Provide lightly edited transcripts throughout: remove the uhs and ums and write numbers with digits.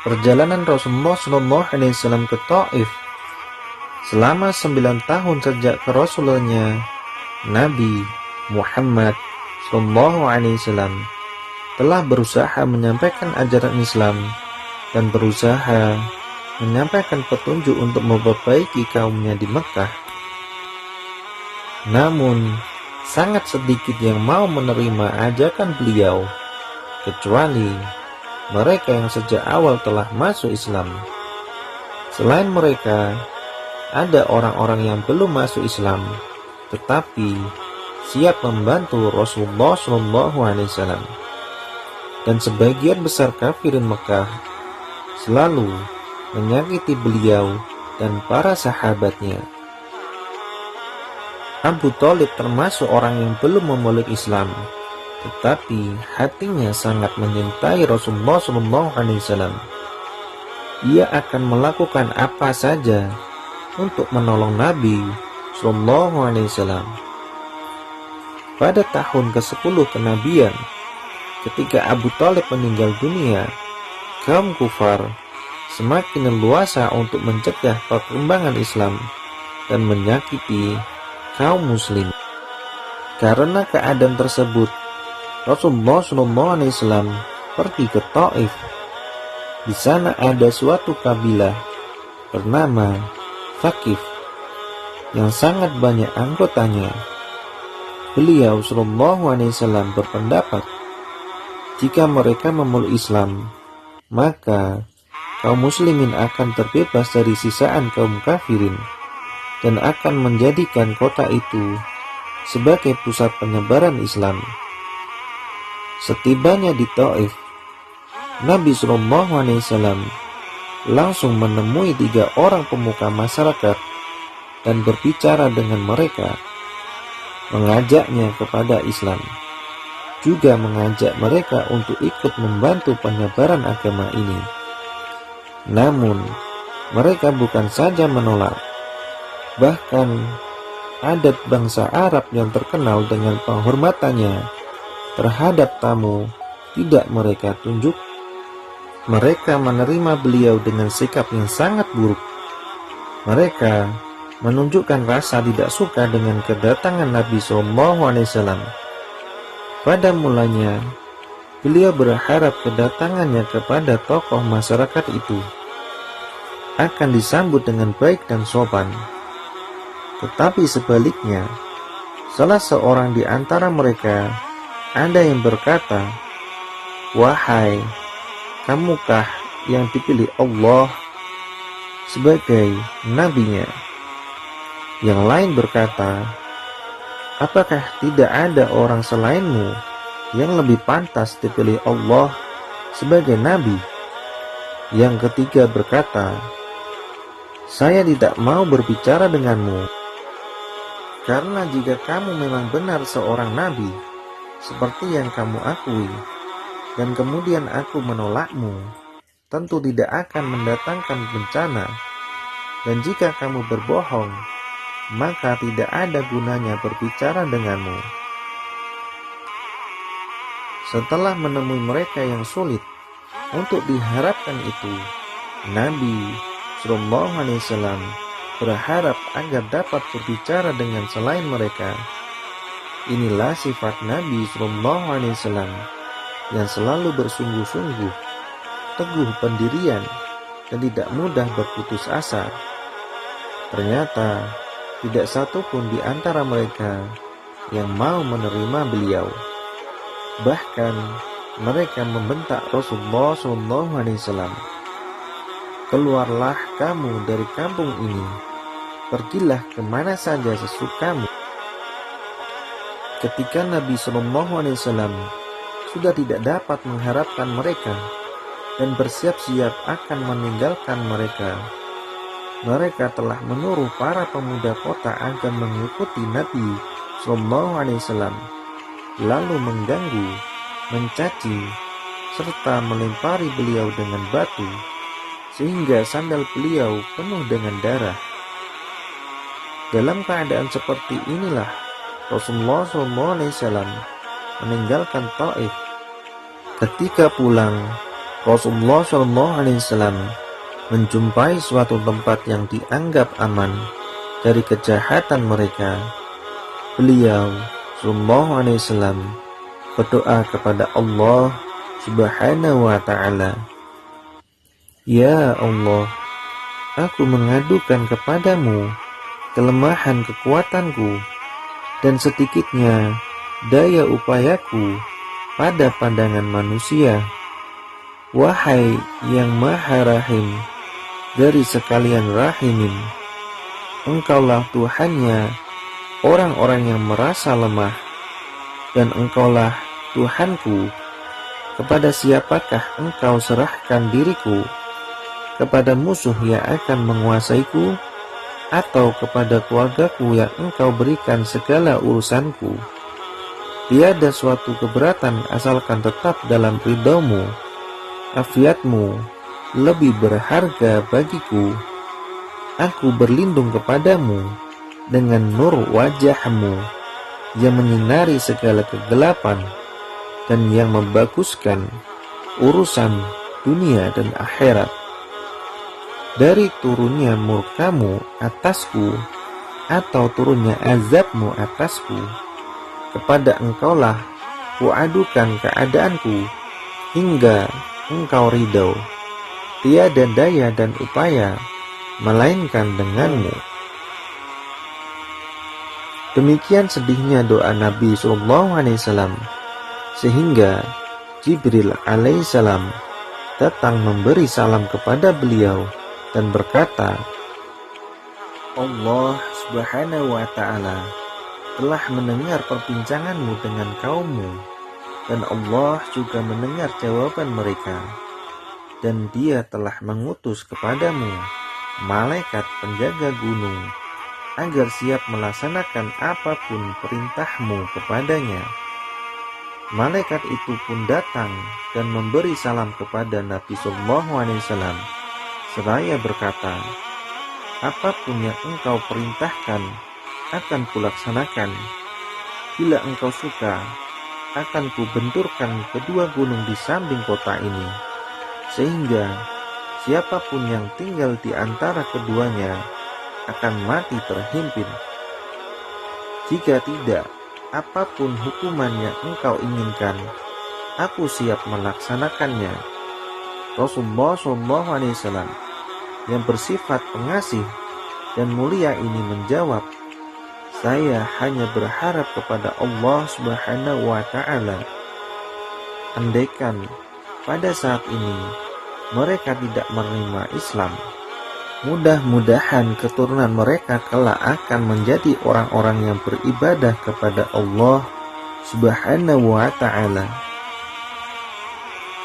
Perjalanan Rasulullah SAW ke Taif selama 9 tahun sejak kerasulnya Nabi Muhammad SAW telah berusaha menyampaikan ajaran Islam dan berusaha menyampaikan petunjuk untuk memperbaiki kaumnya di Mekah. Namun, sangat sedikit yang mau menerima ajakan beliau, kecuali mereka yang sejak awal telah masuk Islam. Selain mereka, ada orang-orang yang belum masuk Islam, tetapi siap membantu Rasulullah SAW. Dan sebagian besar kafirin Mekah selalu menyakiti beliau dan para sahabatnya. Abu Thalib termasuk orang yang belum memeluk Islam, tetapi hatinya sangat mencintai Rasulullah SAW. Ia akan melakukan apa saja untuk menolong Nabi SAW. Pada tahun ke-10 kenabian, ketika Abu Thalib meninggal dunia, kaum kufar semakin leluasa untuk mencegah perkembangan Islam dan menyakiti kaum muslim. Karena keadaan tersebut, Rasulullah SAW pergi ke Taif. Di sana ada suatu kabilah bernama Thaqif yang sangat banyak anggotanya. Beliau SAW berpendapat, jika mereka memeluk Islam, maka kaum muslimin akan terbebas dari sisaan kaum kafirin dan akan menjadikan kota itu sebagai pusat penyebaran Islam. Setibanya di Taif, Nabi SAW langsung menemui 3 orang pemuka masyarakat dan berbicara dengan mereka, mengajaknya kepada Islam, juga mengajak mereka untuk ikut membantu penyebaran agama ini. Namun, mereka bukan saja menolak, bahkan adat bangsa Arab yang terkenal dengan penghormatannya terhadap tamu tidak mereka tunjuk. Mereka menerima beliau dengan sikap yang sangat buruk. Mereka menunjukkan rasa tidak suka dengan kedatangan Nabi SAW. Pada mulanya, beliau berharap kedatangannya kepada tokoh masyarakat itu akan disambut dengan baik dan sopan. Tetapi sebaliknya, salah seorang di antara mereka ada yang berkata, "Wahai, kamukah yang dipilih Allah sebagai nabinya?" Yang lain berkata, "Apakah tidak ada orang selainmu yang lebih pantas dipilih Allah sebagai nabi?" Yang ketiga berkata, "Saya tidak mau berbicara denganmu, karena jika kamu memang benar seorang nabi, seperti yang kamu akui, dan kemudian aku menolakmu, tentu tidak akan mendatangkan bencana. Dan jika kamu berbohong, maka tidak ada gunanya berbicara denganmu." Setelah menemui mereka yang sulit untuk diharapkan itu, Nabi SAW berharap agar dapat berbicara dengan selain mereka. Inilah sifat Nabi SAW yang selalu bersungguh-sungguh, teguh pendirian, dan tidak mudah berputus asa. Ternyata tidak satu pun di antara mereka yang mau menerima beliau. Bahkan mereka membentak Rasulullah SAW, "Keluarlah kamu dari kampung ini, pergilah kemana saja sesukamu." Ketika Nabi SAW sudah tidak dapat mengharapkan mereka dan bersiap-siap akan meninggalkan mereka, mereka telah menyuruh para pemuda kota agar mengikuti Nabi SAW, lalu mengganggu, mencaci, serta melempari beliau dengan batu, sehingga sandal beliau penuh dengan darah. Dalam keadaan seperti inilah Rasulullah SAW meninggalkan Taif. Ketika pulang, Rasulullah SAW menjumpai suatu tempat yang dianggap aman dari kejahatan mereka. Beliau SAW berdoa kepada Allah Subhanahu wa Ta'ala, "Ya Allah, aku mengadukan kepadamu kelemahan kekuatanku dan sedikitnya daya upayaku pada pandangan manusia. Wahai yang Maha Rahim dari sekalian rahimin, Engkaulah Tuhannya orang-orang yang merasa lemah, dan Engkaulah Tuhanku. Kepada siapakah Engkau serahkan diriku? Kepada musuh yang akan menguasaiku, atau kepada keluargaku yang Engkau berikan segala urusanku? Tiada suatu keberatan asalkan tetap dalam ridhamu. Afiatmu lebih berharga bagiku. Aku berlindung kepadamu dengan nur wajahmu yang menyinari segala kegelapan dan yang membaguskan urusan dunia dan akhirat. Dari turunnya murkamu atasku atau turunnya azabmu atasku, kepada Engkaulah kuadukan keadaanku hingga Engkau ridho. Tiada daya dan upaya melainkan denganmu." Demikian sedihnya doa Nabi SAW, sehingga Jibril alaihissalam datang memberi salam kepada beliau dan berkata, "Allah Subhanahu wa Ta'ala telah mendengar perbincanganmu dengan kaummu, dan Allah juga mendengar jawaban mereka, dan Dia telah mengutus kepadamu malaikat penjaga gunung agar siap melaksanakan apapun perintahmu kepadanya." Malaikat itu pun datang dan memberi salam kepada Nabi SAW seraya berkata, "Apapun yang engkau perintahkan akan kulaksanakan. Bila engkau suka, akan kubenturkan kedua gunung di samping kota ini, sehingga siapapun yang tinggal di antara keduanya akan mati terhimpit. Jika tidak, apapun hukuman yang engkau inginkan, aku siap melaksanakannya." Rasulullah SAW yang bersifat pengasih dan mulia ini menjawab, "Saya hanya berharap kepada Allah Subhanahu wa Ta'ala. Andaikan pada saat ini mereka tidak menerima Islam, mudah-mudahan keturunan mereka kelak akan menjadi orang-orang yang beribadah kepada Allah Subhanahu wa Ta'ala."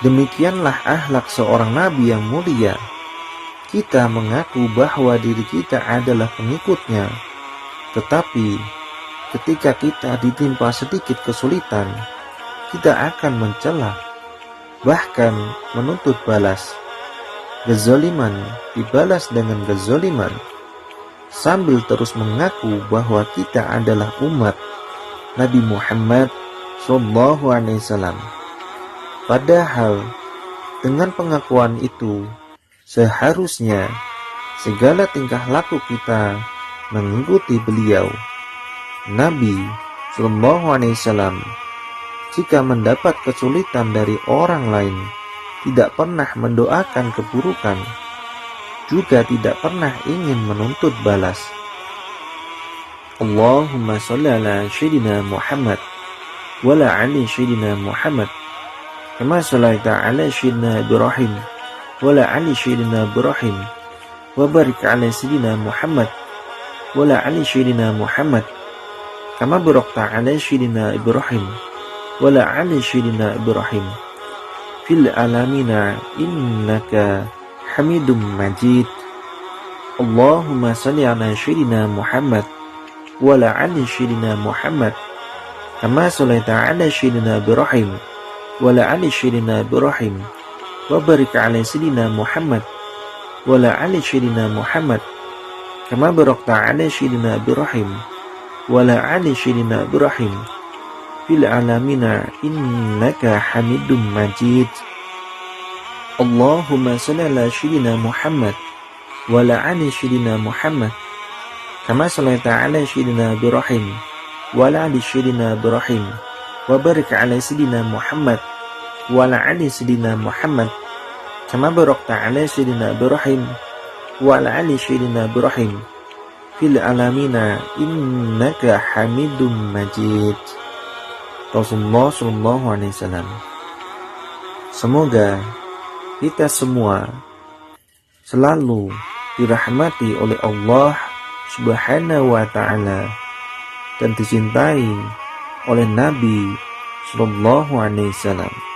Demikianlah akhlak seorang nabi yang mulia. Kita mengaku bahwa diri kita adalah pengikutnya, tetapi ketika kita ditimpa sedikit kesulitan, kita akan mencela, bahkan menuntut balas. Kezaliman dibalas dengan kezaliman, sambil terus mengaku bahwa kita adalah umat Nabi Muhammad SAW. Padahal dengan pengakuan itu seharusnya segala tingkah laku kita mengikuti beliau. Nabi SAW jika mendapat kesulitan dari orang lain tidak pernah mendoakan keburukan, juga tidak pernah ingin menuntut balas. Allahumma sholli ala Sayyidina Muhammad wa ala ali Sayyidina Muhammad kama shallaita ala Sayyidina Ibrahim wa ala ali Sayyidina Ibrahim wa barik ala Sayyidina Muhammad wa ala ali Sayyidina Muhammad kama barakta ala Sayyidina Ibrahim wa ala ali Sayyidina Ibrahim fil alamina innaka Hamidum Majid. Allahumma salli ala Sayyidina Muhammad wa ala ali Sayyidina Muhammad kama sallaita ala Sayyidina Ibrahim wa ala ali Sayyidina Ibrahim wa barik ala Sayyidina Muhammad wa ala ali Sayyidina Muhammad kama barakta ala Sayyidina Ibrahim wa ala ali Sayyidina Ibrahim fil alamina innaka Hamidum Majid. Allahumma salli ala sayyidina Muhammad wa ala ali sayyidina Muhammad kama shallaita ala sayyidina Ibrahim wa ala ali sayyidina Ibrahim wa barik ala sayyidina Muhammad wa ala ali sayyidina Muhammad kama barakta ala sayyidina Ibrahim wa ala ali sayyidina Ibrahim fil alamina innaka Hamidum Majid. Rasulullah sallallahu alaihi wasallam. Semoga kita semua selalu dirahmati oleh Allah Subhanahu wa ta'ala dan dicintai oleh Nabi sallallahu alaihi wasallam.